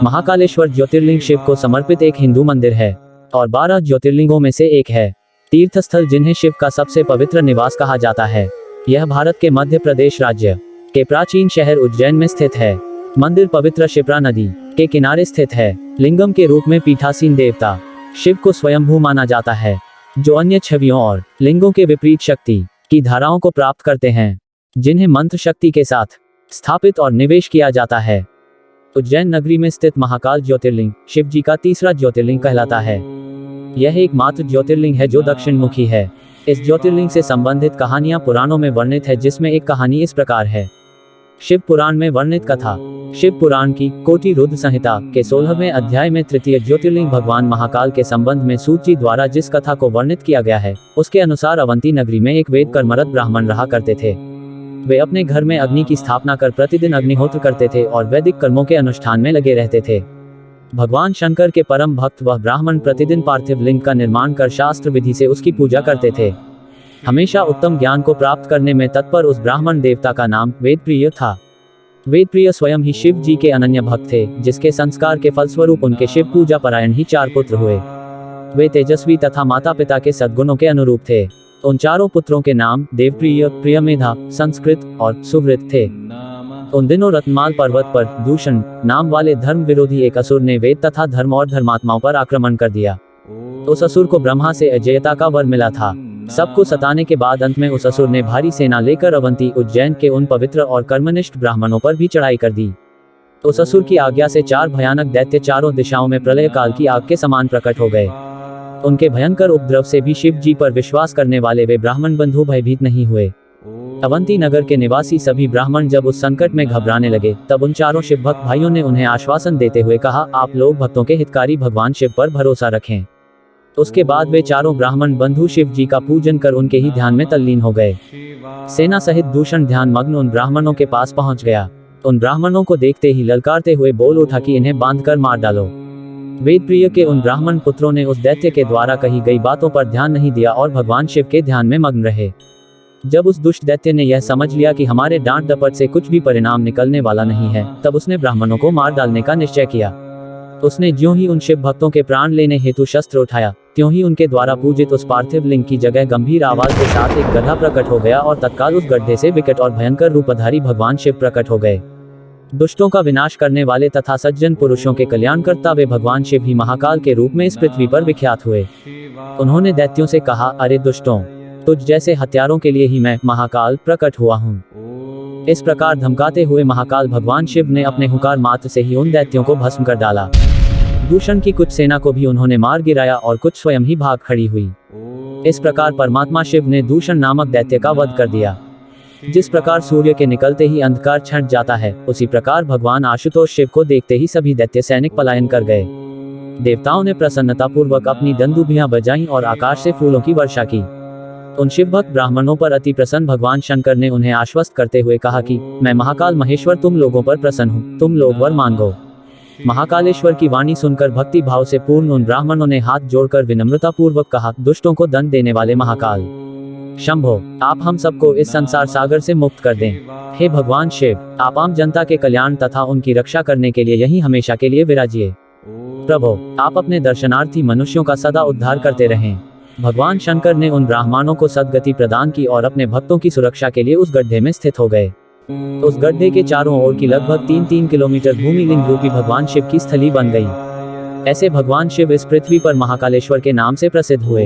महाकालेश्वर ज्योतिर्लिंग शिव को समर्पित एक हिंदू मंदिर है और 12 ज्योतिर्लिंगों में से एक है। तीर्थस्थल जिन्हें शिव का सबसे पवित्र निवास कहा जाता है। यह भारत के मध्य प्रदेश राज्य के प्राचीन शहर उज्जैन में स्थित है। मंदिर पवित्र शिप्रा नदी के किनारे स्थित है। लिंगम के रूप में पीठासीन देवता शिव को स्वयंभू माना जाता है, जो अन्य छवियों और लिंगों के विपरीत शक्ति की धाराओं को प्राप्त करते हैं, जिन्हें मंत्र शक्ति के साथ स्थापित और निवेश किया जाता है। उज्जैन नगरी में स्थित महाकाल ज्योतिर्लिंग शिव जी का तीसरा ज्योतिर्लिंग कहलाता है। यह एकमात्र ज्योतिर्लिंग है जो दक्षिण मुखी है। इस ज्योतिर्लिंग से संबंधित कहानियां पुराणों में वर्णित है, जिसमें एक कहानी इस प्रकार है। शिव पुराण में वर्णित कथा। शिव पुराण की कोटि रुद्र संहिता के 16वें अध्याय में तृतीय ज्योतिर्लिंग भगवान महाकाल के संबंध में सूत जी द्वारा जिस कथा को वर्णित किया गया है, उसके अनुसार अवंती नगरी में एक वेद कर्मरत ब्राह्मण रहा करते थे। वे अपने घर में अग्नि की स्थापना कर प्रतिदिन अग्निहोत्र करते थे और वैदिक कर्मों के अनुष्ठान में लगे रहते थे। भगवान शंकर के परम भक्त वह ब्राह्मण प्रतिदिन पार्थिव लिंग का निर्माण कर शास्त्र विधि से उसकी पूजा करते थे। हमेशा उत्तम ज्ञान को प्राप्त करने में तत्पर उस ब्राह्मण देवता का नाम वेदप्रिय था। वेदप्रिय स्वयं ही शिव जी के अनन्य भक्त थे, जिसके संस्कार के फलस्वरूप उनके शिव पूजा परायण ही 4 पुत्र हुए। वे तेजस्वी तथा माता पिता के सद्गुणों के अनुरूप थे। उन चारों पुत्रों के नाम देवप्रिय, प्रियमेधा, संस्कृत और सुवृत थे। उन दिनों रत्नमाल पर्वत पर दूषण नाम वाले धर्म विरोधी एक असुर ने वेद तथा धर्म और धर्मात्माओं पर आक्रमण कर दिया। उस असुर को ब्रह्मा से अजेयता का वर मिला था। सबको सताने के बाद अंत में उस असुर ने भारी सेना लेकर अवंती उज्जैन के उन पवित्र और कर्मनिष्ठ ब्राह्मणों पर भी चढ़ाई कर दी। उस असुर की आज्ञा से 4 भयानक दैत्य चारों दिशाओं में प्रलय काल की आग के समान प्रकट हो गए। उनके भयंकर उपद्रव से भी शिव जी पर विश्वास करने वाले वे ब्राह्मण बंधु भयभीत नहीं हुए। अवंती नगर के निवासी सभी ब्राह्मण जब उस संकट में घबराने लगे, तब उन चारों शिव भक्त भाइयों ने उन्हें आश्वासन देते हुए कहा, आप लोग भक्तों के हितकारी भगवान शिव पर भरोसा रखें। उसके बाद वे चारों ब्राह्मण बंधु शिव जी का पूजन कर उनके ही ध्यान में तल्लीन हो गए। सेना सहित दूषण ध्यान मग्न उन ब्राह्मणों के पास पहुंच गया। उन ब्राह्मणों को देखते ही ललकारते हुए बोल उठा कि इन्हें बांधकर मार डालो। वेदप्रिय के उन ब्राह्मण पुत्रों ने उस दैत्य के द्वारा कही गई बातों पर ध्यान नहीं दिया और भगवान शिव के ध्यान में मग्न रहे। जब उस दुष्ट दैत्य ने यह समझ लिया कि हमारे डांट डपट से कुछ भी परिणाम निकलने वाला नहीं है, तब उसने ब्राह्मणों को मार डालने का निश्चय किया। उसने ज्यों ही उन शिव भक्तों के प्राण लेने हेतु शस्त्र उठाया, त्यों ही उनके द्वारा पूजित उस पार्थिव लिंग की जगह गंभीर आवाज के साथ एक गधा प्रकट हो गया और तत्काल उस गड्ढे से विकट और भयंकर रूपधारी भगवान शिव प्रकट हो गए। दुष्टों का विनाश करने वाले तथा सज्जन पुरुषों के कल्याणकर्ता वे भगवान शिव ही महाकाल के रूप में इस पृथ्वी पर विख्यात हुए। उन्होंने दैत्यों से कहा, अरे दुष्टों, तुझ जैसे हत्यारों के लिए ही मैं महाकाल प्रकट हुआ हूँ। इस प्रकार धमकाते हुए महाकाल भगवान शिव ने अपने हुंकार मात्र से ही उन दैत्यों को भस्म कर डाला। दूषण की कुछ सेना को भी उन्होंने मार गिराया और कुछ स्वयं ही भाग खड़ी हुई। इस प्रकार परमात्मा शिव ने दूषण नामक दैत्य का वध कर दिया। जिस प्रकार सूर्य के निकलते ही अंधकार छंट जाता है, उसी प्रकार भगवान आशुतोष शिव को देखते ही सभी दैत्य सैनिक पलायन कर गए। देवताओं ने प्रसन्नतापूर्वक अपनी दंदुभियां बजाईं और आकाश से फूलों की वर्षा की। उन शिवभक्त ब्राह्मणों पर अति प्रसन्न भगवान शंकर ने उन्हें आश्वस्त करते हुए कहा कि मैं महाकाल महेश्वर तुम लोगों पर प्रसन्न हूँ, तुम लोग वर मांगो। महाकालेश्वर की वाणी सुनकर भक्ति भाव से पूर्ण उन ब्राह्मणों ने हाथ जोड़कर विनम्रता पूर्वक कहा, दुष्टों को दंड देने वाले महाकाल शंभो, आप हम सबको इस संसार सागर से मुक्त कर दें। हे भगवान शिव, आप आम जनता के कल्याण तथा उनकी रक्षा करने के लिए यहीं हमेशा के लिए विराजिए। प्रभो, आप अपने दर्शनार्थी मनुष्यों का सदा उद्धार करते रहें। भगवान शंकर ने उन ब्राह्मणों को सद्गति प्रदान की और अपने भक्तों की सुरक्षा के लिए उस गड्ढे में स्थित हो गए। उस गड्ढे के चारों ओर की लगभग 3-3 किलोमीटर भूमि लिंग रूपी भगवान शिव की स्थली बन गई। ऐसे भगवान शिव इस पृथ्वी पर महाकालेश्वर के नाम से प्रसिद्ध हुए।